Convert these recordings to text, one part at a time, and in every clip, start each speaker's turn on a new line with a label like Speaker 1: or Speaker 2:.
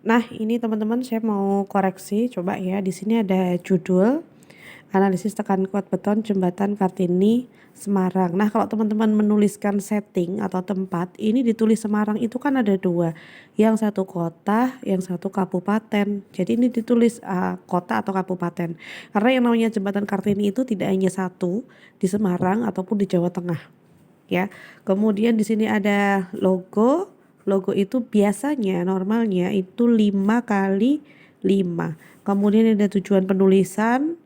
Speaker 1: Nah, ini teman-teman saya mau koreksi, coba ya. Di sini ada judul analisis tekan kuat beton jembatan Kartini Semarang. Nah, kalau teman-teman menuliskan setting atau tempat, ini ditulis Semarang itu kan ada dua, yang satu kota, yang satu kabupaten. Jadi ini ditulis kota atau kabupaten. Karena yang namanya jembatan Kartini itu tidak hanya satu di Semarang ataupun di Jawa Tengah, ya. Kemudian di sini ada logo. Logo itu biasanya normalnya itu 5 kali 5. Kemudian ada tujuan penulisan.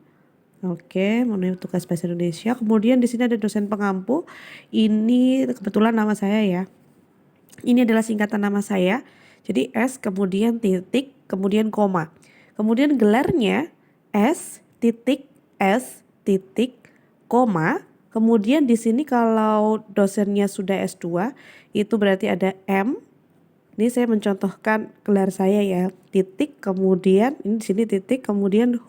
Speaker 1: Oke, memenuhi tugas bahasa Indonesia. Kemudian di sini ada dosen pengampu. Ini kebetulan nama saya ya. Ini adalah singkatan nama saya. Jadi S kemudian titik kemudian koma. Kemudian gelarnya S koma. Kemudian di sini kalau dosennya sudah S2 itu berarti ada M. Ini saya mencontohkan gelar saya ya. Titik kemudian ini di sini titik kemudian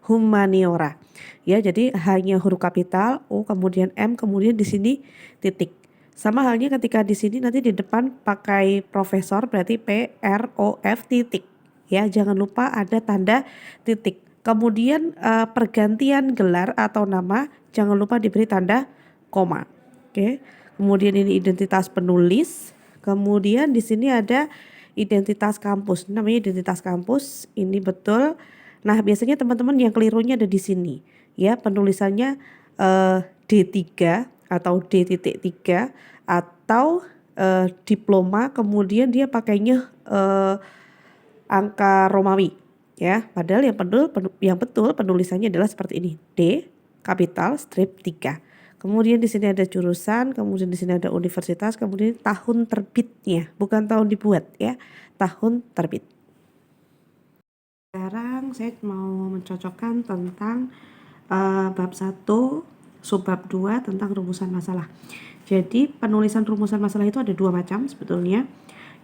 Speaker 1: humaniora. Ya, jadi hanya huruf kapital O kemudian M kemudian di sini titik. Sama halnya ketika di sini nanti di depan pakai profesor berarti PROF titik. Ya, jangan lupa ada tanda titik. Kemudian pergantian gelar atau nama jangan lupa diberi tanda koma. Oke. Kemudian ini identitas penulis. Kemudian di sini ada identitas kampus. Namanya identitas kampus. Ini betul. Nah, biasanya teman-teman yang kelirunya ada di sini. Ya, penulisannya D3 atau D.3 atau diploma kemudian dia pakainya angka Romawi ya. Padahal yang betul penulisannya adalah seperti ini. D kapital strip 3. Kemudian di sini ada jurusan, kemudian di sini ada universitas, kemudian tahun terbitnya, bukan tahun dibuat ya. Tahun terbit. Sekarang saya mau mencocokkan tentang bab 1 subbab 2 tentang rumusan masalah. Jadi penulisan rumusan masalah itu ada dua macam sebetulnya.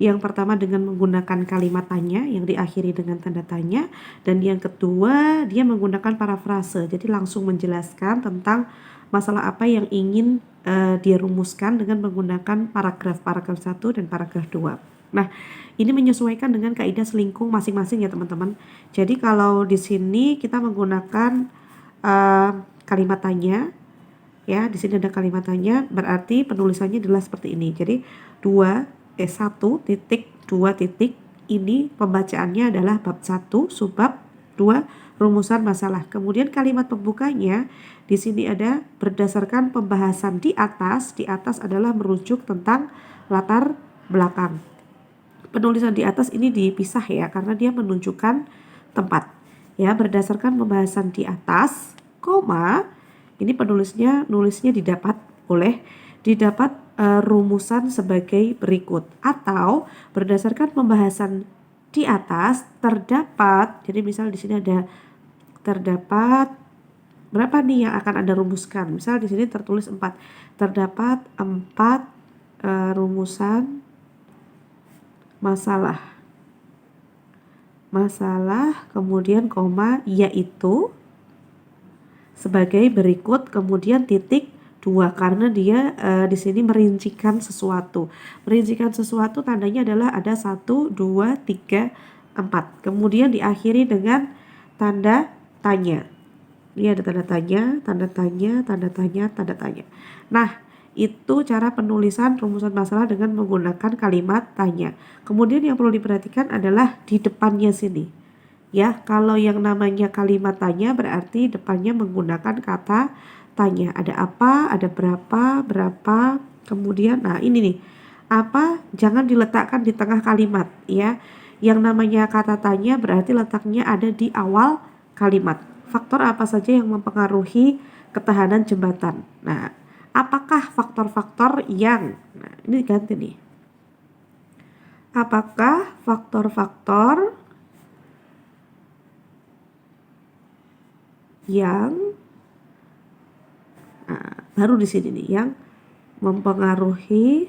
Speaker 1: Yang pertama dengan menggunakan kalimat tanya yang diakhiri dengan tanda tanya, dan yang kedua dia menggunakan parafrase. Jadi langsung menjelaskan tentang masalah apa yang ingin dia rumuskan dengan menggunakan paragraf 1 dan paragraf 2. Nah, ini menyesuaikan dengan kaidah selingkung masing-masing ya teman-teman. Jadi kalau di sini kita menggunakan kalimat tanya, ya di sini ada kalimat tanya, berarti penulisannya adalah seperti ini. Jadi 1 titik 2 titik, ini pembacaannya adalah bab 1 subbab 2 rumusan masalah. Kemudian kalimat pembukanya di sini ada berdasarkan pembahasan di atas adalah merujuk tentang latar belakang. Penulisan di atas ini dipisah ya karena dia menunjukkan tempat. Ya, berdasarkan pembahasan di atas, koma, ini nulisnya didapat rumusan sebagai berikut, atau berdasarkan pembahasan di atas terdapat, jadi misal di sini ada terdapat berapa nih yang akan Anda rumuskan. Misal di sini tertulis 4. Terdapat 4 rumusan masalah. Kemudian koma yaitu sebagai berikut, kemudian titik 2 karena dia di sini merincikan sesuatu. Merincikan sesuatu tandanya adalah ada 1 2 3 4. Kemudian diakhiri dengan tanda tanya. Ini ada tanda tanya, tanda tanya, tanda tanya, tanda tanya. Nah, itu cara penulisan rumusan masalah dengan menggunakan kalimat tanya. Kemudian yang perlu diperhatikan adalah di depannya sini. Ya, kalau yang namanya kalimat tanya berarti depannya menggunakan kata tanya. Ada apa, ada berapa, kemudian nah ini nih. Apa jangan diletakkan di tengah kalimat ya. Yang namanya kata tanya berarti letaknya ada di awal kalimat. Faktor apa saja yang mempengaruhi ketahanan jembatan? Nah, apakah faktor-faktor yang ini diganti nih. Apakah faktor-faktor yang baru di sini nih yang mempengaruhi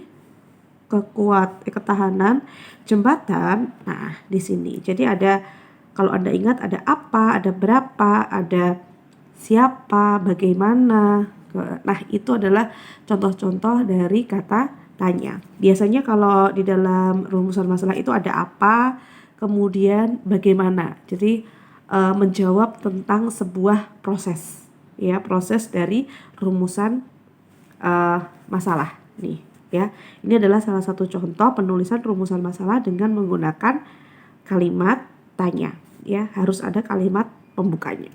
Speaker 1: ketahanan jembatan. Nah, di sini. Jadi ada, kalau Anda ingat, ada apa, ada berapa, ada siapa, bagaimana. Nah, itu adalah contoh-contoh dari kata tanya. Biasanya kalau di dalam rumusan masalah itu ada apa, kemudian bagaimana. Jadi menjawab tentang sebuah proses, ya, proses dari rumusan masalah nih, ya. Ini adalah salah satu contoh penulisan rumusan masalah dengan menggunakan kalimat tanya, ya. Harus ada kalimat pembukanya.